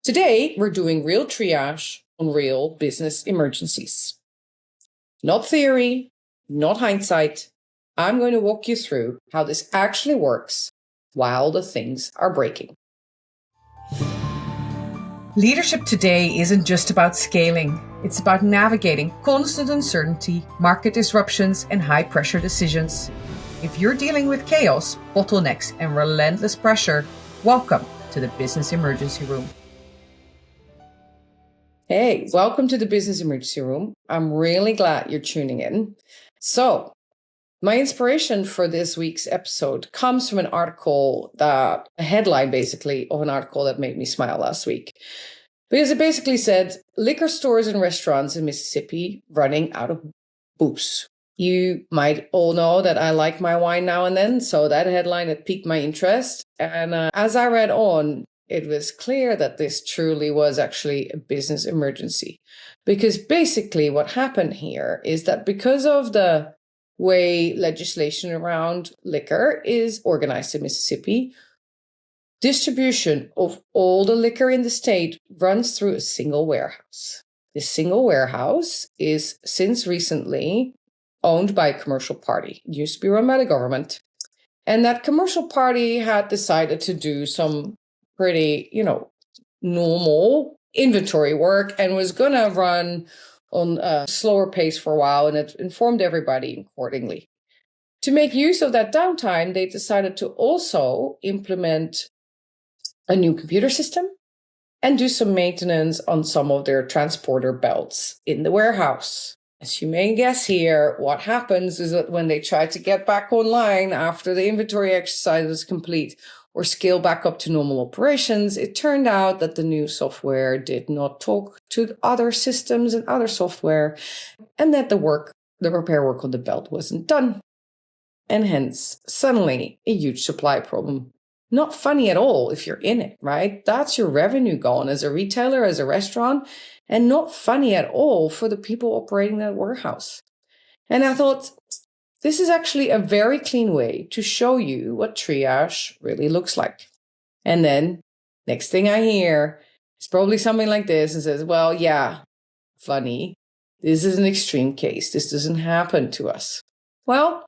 Today, we're doing real triage on real business emergencies. Not theory, not hindsight. I'm going to walk you through how this actually works while the things are breaking. Leadership today isn't just about scaling. It's about navigating constant uncertainty, market disruptions, and high-pressure decisions. If you're dealing with chaos, bottlenecks, and relentless pressure, welcome to the Business Emergency Room. Hey, welcome to the Business Emergency Room. I'm really glad you're tuning in. So, my inspiration for this week's episode comes from a headline basically of an article that made me smile last week. Because it basically said, liquor stores and restaurants in Mississippi running out of booze. You might all know that I like my wine now and then, so that headline had piqued my interest. And as I read on, it was clear that this truly was actually a business emergency. Because basically what happened here is that because of the way legislation around liquor is organized in Mississippi, distribution of all the liquor in the state runs through a single warehouse. This single warehouse is since recently owned by a commercial party. It used to be run by the government. And that commercial party had decided to do some pretty, normal inventory work and was going to run on a slower pace for a while, and it informed everybody accordingly. To make use of that downtime, they decided to also implement a new computer system and do some maintenance on some of their transporter belts in the warehouse. As you may guess here, what happens is that when they try to get back online after the inventory exercise is complete or scale back up to normal operations, it turned out that the new software did not talk to other systems and other software, and that the repair work on the belt wasn't done. And hence, suddenly, a huge supply problem. Not funny at all if you're in it, right? That's your revenue gone as a retailer, as a restaurant, and not funny at all for the people operating that warehouse. And I thought, this is actually a very clean way to show you what triage really looks like. And then, next thing I hear is probably something like this and says, well, yeah, funny. This is an extreme case. This doesn't happen to us. Well,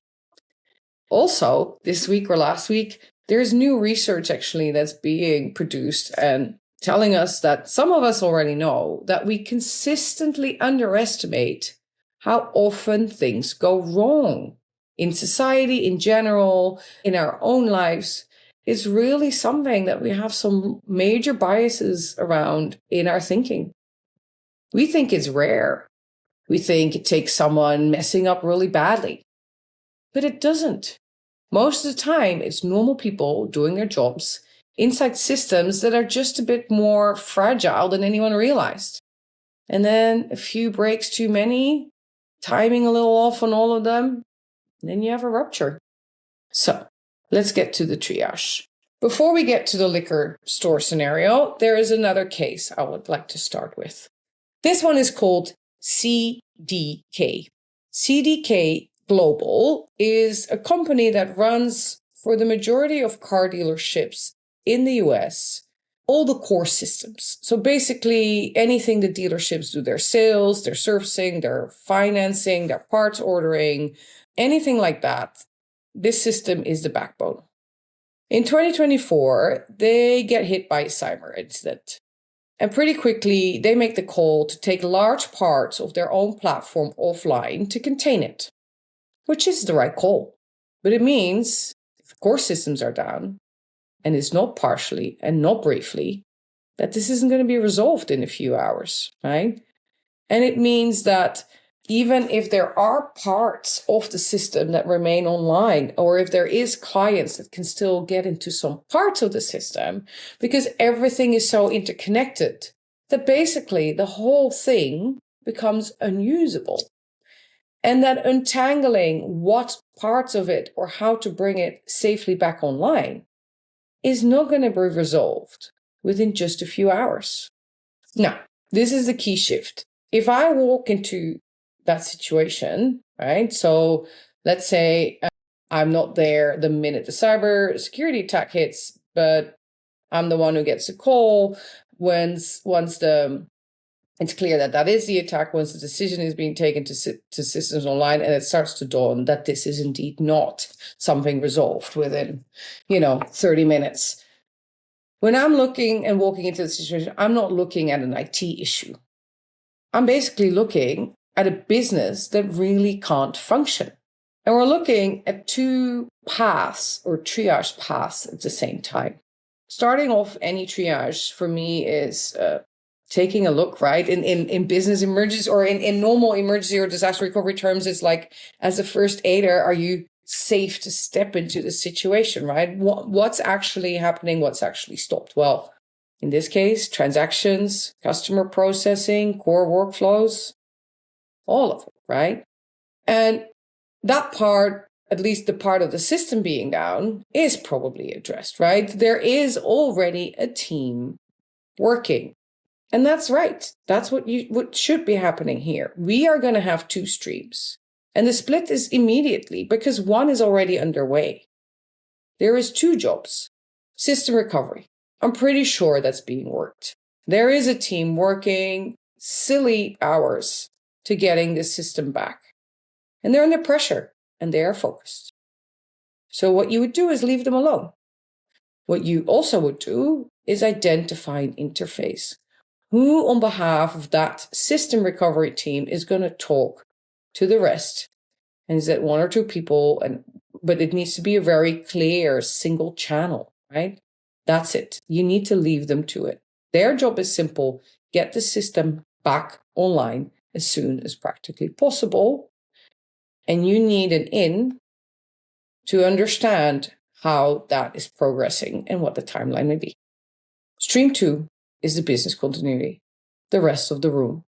also, this week or last week, there's new research actually that's being produced and telling us that some of us already know that we consistently underestimate how often things go wrong in society in general, in our own lives. It's really something that we have some major biases around in our thinking. We think it's rare. We think it takes someone messing up really badly, but it doesn't. Most of the time, it's normal people doing their jobs inside systems that are just a bit more fragile than anyone realized. And then a few breaks too many, timing a little off on all of them, and then you have a rupture. So let's get to the triage. Before we get to the liquor store scenario, there is another case I would like to start with. This one is called CDK. CDK Global is a company that runs for the majority of car dealerships in the US, all the core systems. So basically anything the dealerships do, their sales, their servicing, their financing, their parts ordering, anything like that, this system is the backbone. In 2024, they get hit by a cyber incident. And pretty quickly, they make the call to take large parts of their own platform offline to contain it, which is the right call. But it means if core systems are down, and it's not partially and not briefly, that this isn't going to be resolved in a few hours, right? And it means that even if there are parts of the system that remain online, or if there is clients that can still get into some parts of the system, because everything is so interconnected, that basically the whole thing becomes unusable. And that untangling what parts of it or how to bring it safely back online is not going to be resolved within just a few hours. Now, this is the key shift. If I walk into that situation, right? So let's say I'm not there the minute the cyber security attack hits, but I'm the one who gets a call. it's clear that is the attack, once the decision is being taken to systems online, and it starts to dawn that this is indeed not something resolved within, 30 minutes. When I'm looking and walking into the situation, I'm not looking at an IT issue. I'm basically looking at a business that really can't function. And we're looking at two paths or triage paths at the same time. Starting off any triage for me is taking a look, right? In business emergencies or in normal emergency or disaster recovery terms, it's like, as a first aider, are you safe to step into the situation, right? What's actually happening? What's actually stopped? Well, in this case, transactions, customer processing, core workflows, all of it, right? And that part, at least the part of the system being down, is probably addressed, right? There is already a team working. And that's right. That's what should be happening here. We are going to have two streams. And the split is immediately because one is already underway. There is two jobs. System recovery. I'm pretty sure that's being worked. There is a team working silly hours to getting the system back. And they're under pressure and they are focused. So what you would do is leave them alone. What you also would do is identify an interface. Who on behalf of that system recovery team is going to talk to the rest? And is it one or two people? But it needs to be a very clear single channel, right? That's it. You need to leave them to it. Their job is simple. Get the system back online as soon as practically possible. And you need an in to understand how that is progressing and what the timeline may be. Stream 2 is the business continuity, the rest of the room,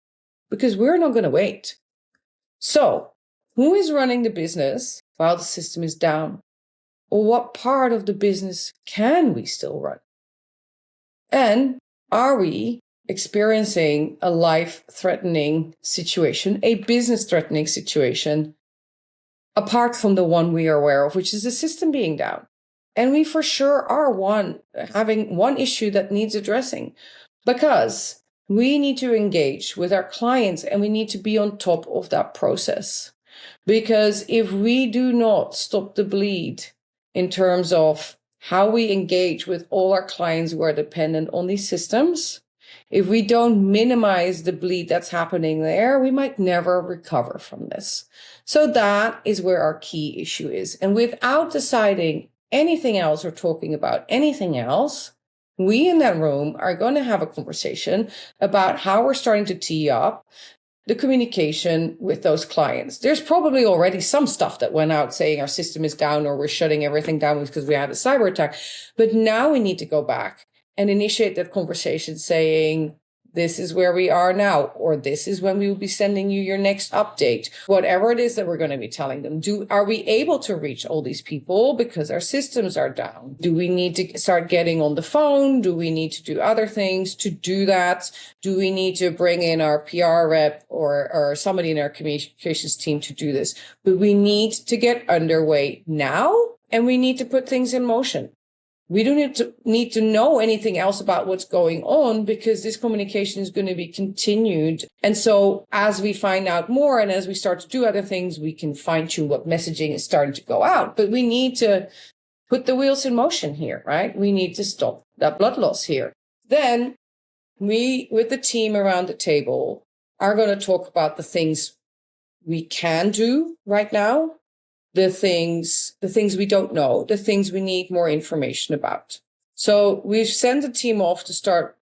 because we're not going to wait. So, who is running the business while the system is down? Or what part of the business can we still run? And are we experiencing a life-threatening situation, a business-threatening situation, apart from the one we are aware of, which is the system being down? And we for sure are having one issue that needs addressing, because we need to engage with our clients and we need to be on top of that process. Because if we do not stop the bleed in terms of how we engage with all our clients who are dependent on these systems, if we don't minimize the bleed that's happening there, we might never recover from this. So that is where our key issue is. And without deciding anything else or talking about anything else, we in that room are going to have a conversation about how we're starting to tee up the communication with those clients. There's probably already some stuff that went out saying our system is down or we're shutting everything down because we had a cyber attack. But now we need to go back and initiate that conversation saying, this is where we are now, or this is when we will be sending you your next update. Whatever it is that we're going to be telling them. Are we able to reach all these people because our systems are down? Do we need to start getting on the phone? Do we need to do other things to do that? Do we need to bring in our PR rep or somebody in our communications team to do this? But we need to get underway now, and we need to put things in motion. We don't need to know anything else about what's going on, because this communication is going to be continued. And so as we find out more and as we start to do other things, we can fine tune what messaging is starting to go out. But we need to put the wheels in motion here, right? We need to stop that blood loss here. Then we, with the team around the table, are going to talk about the things we can do right now, the things we don't know, the things we need more information about. So we've sent the team off to start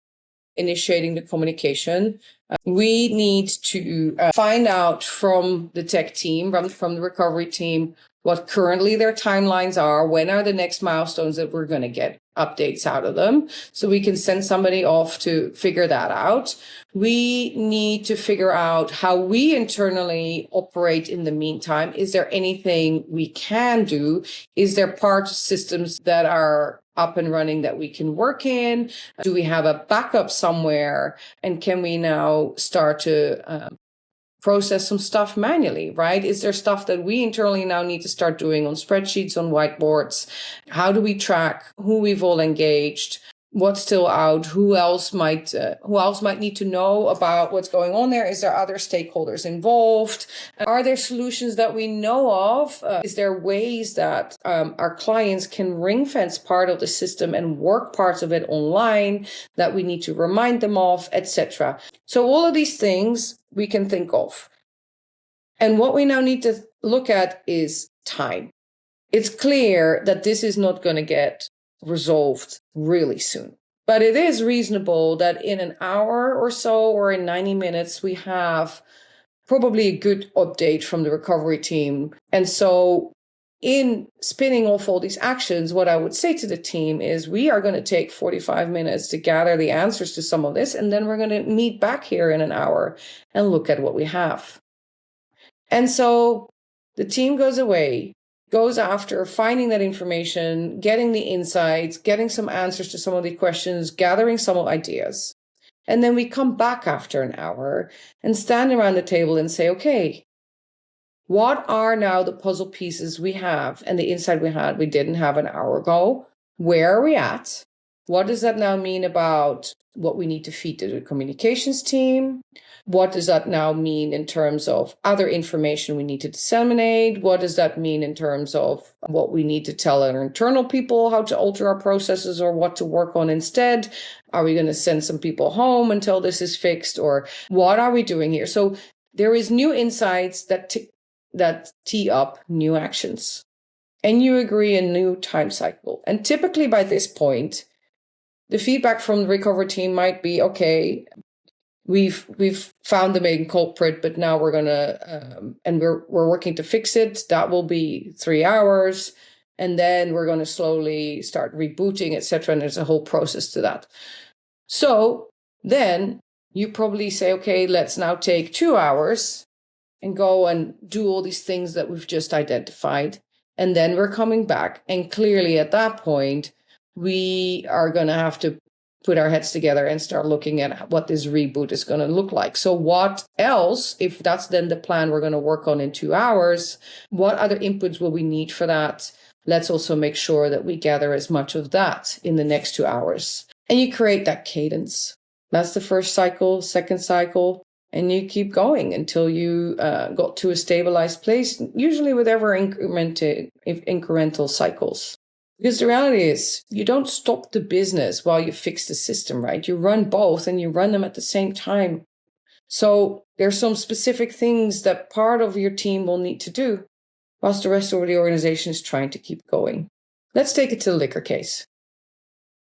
initiating the communication. We need to find out from the tech team, from the recovery team, what currently their timelines are, when are the next milestones that we're going to get updates out of them, so we can send somebody off to figure that out. We need to figure out how we internally operate in the meantime. Is there anything we can do? Is there parts of systems that are up and running that we can work in? Do we have a backup somewhere? And can we now start to process some stuff manually, right? Is there stuff that we internally now need to start doing on spreadsheets, on whiteboards? How do we track who we've all engaged? what's still out, who else might need to know about what's going on there. Is there other stakeholders involved? Are there solutions that we know of? Is there ways that our clients can ring fence part of the system and work parts of it online that we need to remind them of, etc.? So all of these things we can think of. And what we now need to look at is time. It's clear that this is not going to get resolved really soon. But it is reasonable that in an hour or so, or in 90 minutes, we have probably a good update from the recovery team. And so in spinning off all these actions, what I would say to the team is we are going to take 45 minutes to gather the answers to some of this. And then we're going to meet back here in an hour and look at what we have. And so the team goes away, goes after finding that information, getting the insights, getting some answers to some of the questions, gathering some ideas. And then we come back after an hour and stand around the table and say, okay, what are now the puzzle pieces we have and the insight we didn't have an hour ago? Where are we at? What does that now mean about what we need to feed to the communications team? What does that now mean in terms of other information we need to disseminate? What does that mean in terms of what we need to tell our internal people, how to alter our processes or what to work on instead? Are we going to send some people home until this is fixed? Or what are we doing here? So there is new insights that tee up new actions. And you agree a new time cycle. And typically by this point, the feedback from the recovery team might be, okay, we've found the main culprit, but now we're gonna and we're working to fix it. That will be 3 hours, and then we're going to slowly start rebooting, etc. And there's a whole process to that. So then you probably say, okay, let's now take 2 hours and go and do all these things that we've just identified, and then we're coming back. And clearly, at that point, we are going to have to put our heads together and start looking at what this reboot is going to look like. So what else, if that's then the plan we're going to work on in 2 hours, what other inputs will we need for that? Let's also make sure that we gather as much of that in the next 2 hours. And you create that cadence. That's the first cycle, second cycle, and you keep going until you got to a stabilized place, usually with ever incremental cycles. Because the reality is, you don't stop the business while you fix the system, right? You run both and you run them at the same time. So there's some specific things that part of your team will need to do, whilst the rest of the organization is trying to keep going. Let's take it to the liquor case.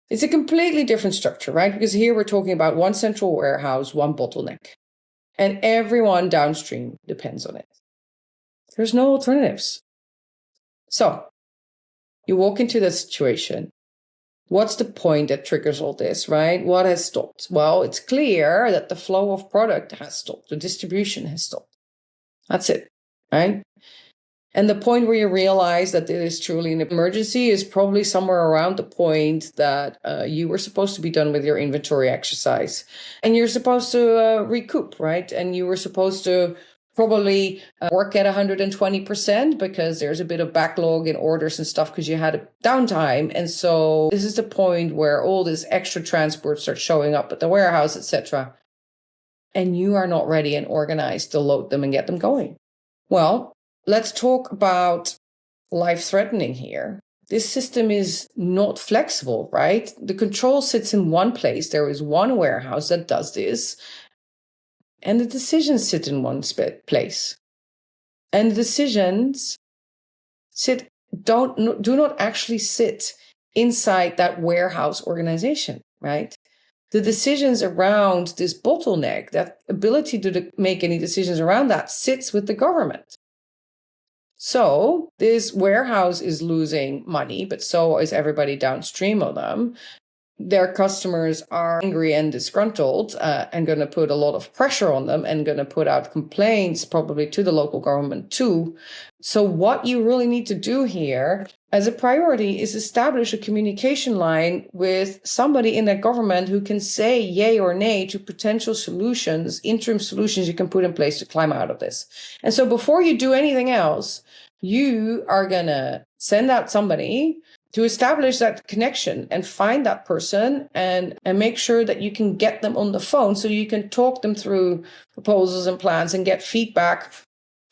It's a completely different structure, right? Because here we're talking about one central warehouse, one bottleneck, and everyone downstream depends on it. There's no alternatives. So you walk into the situation. What's the point that triggers all this, right? What has stopped? Well, it's clear that the flow of product has stopped. The distribution has stopped. That's it, right? And the point where you realize that it is truly an emergency is probably somewhere around the point that you were supposed to be done with your inventory exercise. And you're supposed to recoup, right? And you were supposed to probably work at 120% because there's a bit of backlog in orders and stuff because you had a downtime. And so this is the point where all this extra transport starts showing up at the warehouse, etc. And you are not ready and organized to load them and get them going. Well, let's talk about life-threatening here. This system is not flexible, right? The control sits in one place. There is one warehouse that does this. And the decisions sit in one place. And the decisions do not actually sit inside that warehouse organization, right? The decisions around this bottleneck, that ability to make any decisions around that, sits with the government. So this warehouse is losing money, but so is everybody downstream of them. Their customers are angry and disgruntled and going to put a lot of pressure on them and going to put out complaints probably to the local government too. So what you really need to do here as a priority is establish a communication line with somebody in that government who can say yay or nay to potential solutions, interim solutions you can put in place to climb out of this. And so before you do anything else, you are going to send out somebody to establish that connection and find that person and make sure that you can get them on the phone so you can talk them through proposals and plans and get feedback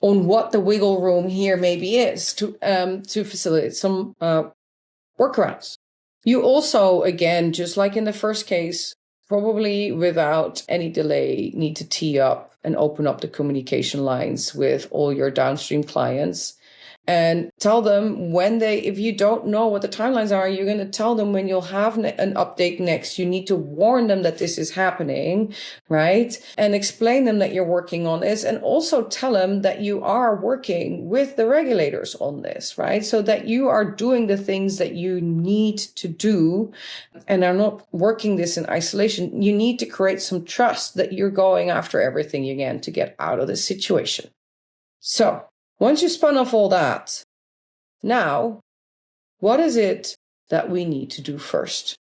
on what the wiggle room here maybe is to facilitate some workarounds. You also, again, just like in the first case, probably without any delay, need to tee up and open up the communication lines with all your downstream clients and tell them if you don't know what the timelines are, you're going to tell them when you'll have an update next. You need to warn them that this is happening, right? And explain them that you're working on this, and also tell them that you are working with the regulators on this, right? So that you are doing the things that you need to do and are not working this in isolation. You need to create some trust that you're going after everything you can to get out of this situation. So, once you spun off all that, now, what is it that we need to do first?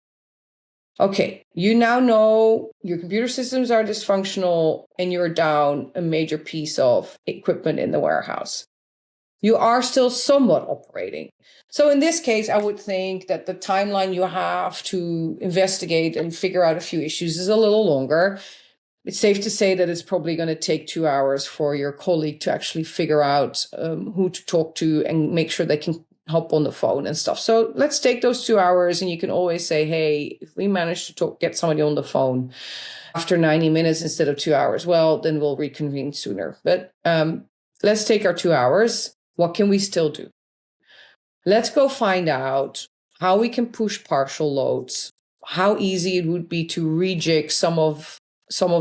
Okay, you now know your computer systems are dysfunctional and you're down a major piece of equipment in the warehouse. You are still somewhat operating. So in this case, I would think that the timeline you have to investigate and figure out a few issues is a little longer. It's safe to say that it's probably going to take 2 hours for your colleague to actually figure out who to talk to and make sure they can hop on the phone and stuff. So let's take those 2 hours, and you can always say, hey, if we manage to get somebody on the phone after 90 minutes instead of 2 hours, well, then we'll reconvene sooner. But let's take our 2 hours. What can we still do? Let's go find out how we can push partial loads, how easy it would be to rejig some of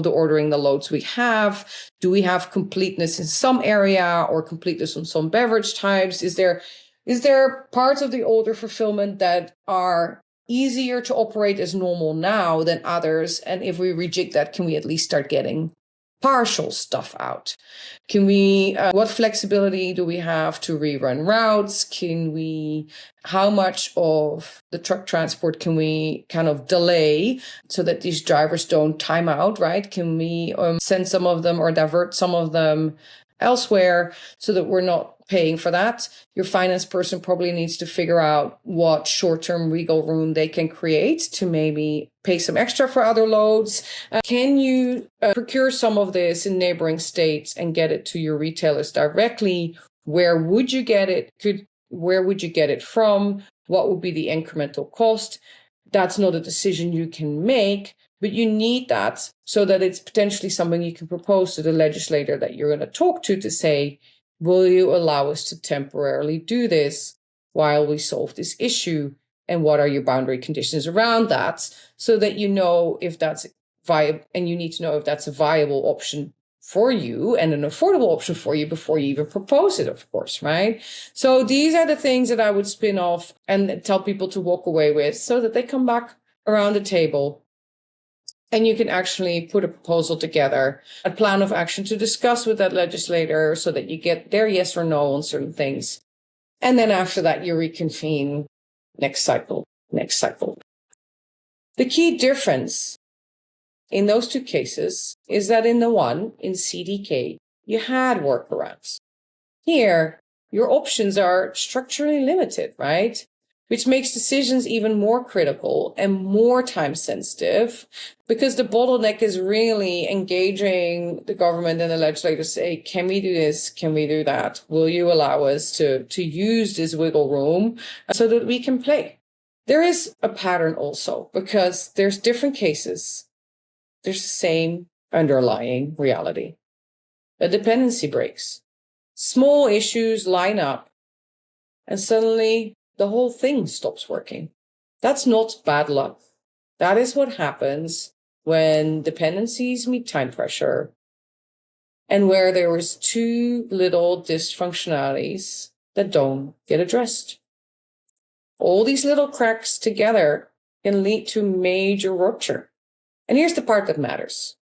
the ordering the loads we have. Do we have completeness in some area or completeness on some beverage types? Is there parts of the order fulfillment that are easier to operate as normal now than others? And if we rejig that, can we at least start getting partial stuff out? Can we, what flexibility do we have to rerun routes? How much of the truck transport can we kind of delay so that these drivers don't time out, right? Can we send some of them or divert some of them elsewhere so that we're not paying for that? Your finance person probably needs to figure out what short-term wiggle room they can create to maybe pay some extra for other loads. Can you procure some of this in neighboring states and get it to your retailers directly? Where would you get it? Where would you get it from? What would be the incremental cost? That's not a decision you can make, but you need that so that it's potentially something you can propose to the legislator that you're going to talk to say, will you allow us to temporarily do this while we solve this issue? And what are your boundary conditions around that? So that you know if that's viable, and you need to know if that's a viable option for you and an affordable option for you before you even propose it, of course, right? So these are the things that I would spin off and tell people to walk away with so that they come back around the table and you can actually put a proposal together, a plan of action to discuss with that legislator so that you get their yes or no on certain things. And then after that, you reconvene next cycle. The key difference in those two cases is that in CDK, you had workarounds. Here, your options are structurally limited, right? Which makes decisions even more critical and more time sensitive because the bottleneck is really engaging the government and the legislators to say, can we do this? Can we do that? Will you allow us to use this wiggle room so that we can play? There is a pattern also because there's different cases. There's the same underlying reality. A dependency breaks. Small issues line up and suddenly the whole thing stops working. That's not bad luck. That is what happens when dependencies meet time pressure and where there is too little dysfunctionalities that don't get addressed. All these little cracks together can lead to major rupture. And here's the part that matters.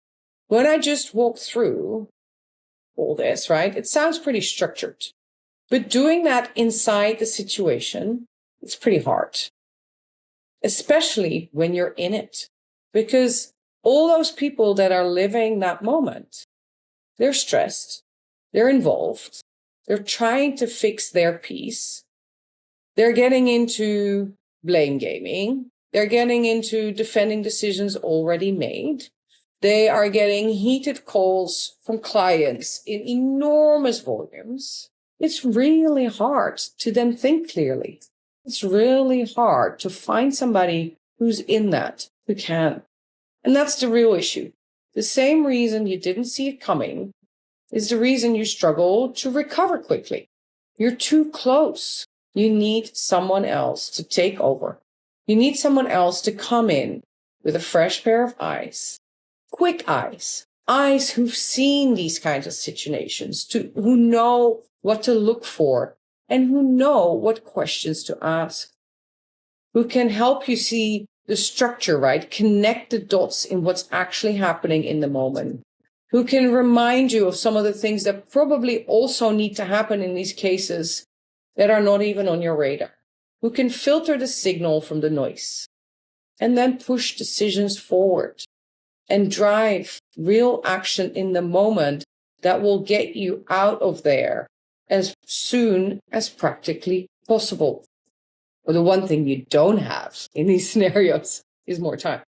When I just walked through all this, right, it sounds pretty structured. But doing that inside the situation, it's pretty hard. Especially when you're in it. Because all those people that are living that moment, they're stressed, they're involved, they're trying to fix their piece. They're getting into blame gaming. They're getting into defending decisions already made. They are getting heated calls from clients in enormous volumes. It's really hard to then think clearly. It's really hard to find somebody who's in that, who can. And that's the real issue. The same reason you didn't see it coming is the reason you struggle to recover quickly. You're too close. You need someone else to take over. You need someone else to come in with a fresh pair of eyes, quick eyes who've seen these kinds of situations, who know what to look for and who know what questions to ask, who can help you see the structure, right? Connect the dots in what's actually happening in the moment, who can remind you of some of the things that probably also need to happen in these cases that are not even on your radar, who can filter the signal from the noise and then push decisions forward and drive real action in the moment that will get you out of there as soon as practically possible. But the one thing you don't have in these scenarios is more time.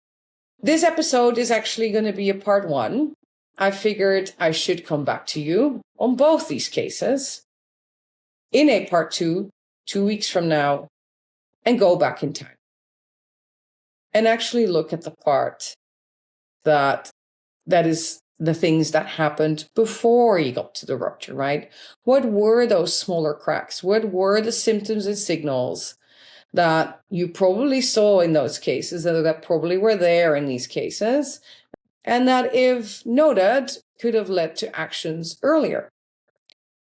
This episode is actually going to be a part 1. I figured I should come back to you on both these cases in a part 2, 2 weeks from now, and go back in time and actually look at the part that is the things that happened before you got to the rupture, right? What were those smaller cracks? What were the symptoms and signals that you probably saw in those cases, that probably were there in these cases, and that, if noted, could have led to actions earlier?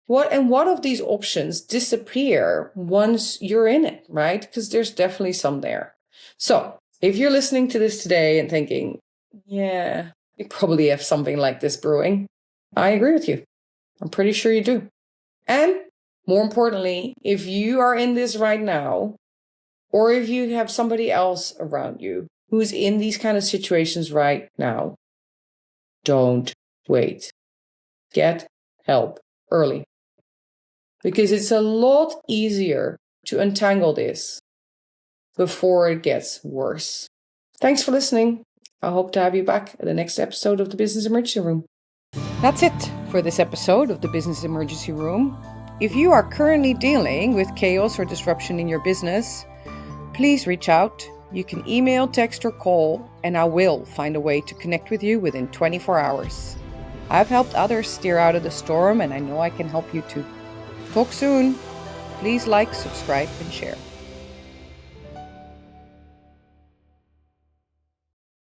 What of these options disappear once you're in it, right? Because there's definitely some there. So if you're listening to this today and thinking, yeah, you probably have something like this brewing, I agree with you. I'm pretty sure you do. And more importantly, if you are in this right now, or if you have somebody else around you who's in these kind of situations right now, don't wait. Get help early. Because it's a lot easier to untangle this before it gets worse. Thanks for listening. I hope to have you back at the next episode of the Business Emergency Room. That's it for this episode of the Business Emergency Room. If you are currently dealing with chaos or disruption in your business, please reach out. You can email, text, or call, and I will find a way to connect with you within 24 hours. I've helped others steer out of the storm, and I know I can help you too. Talk soon. Please like, subscribe, and share.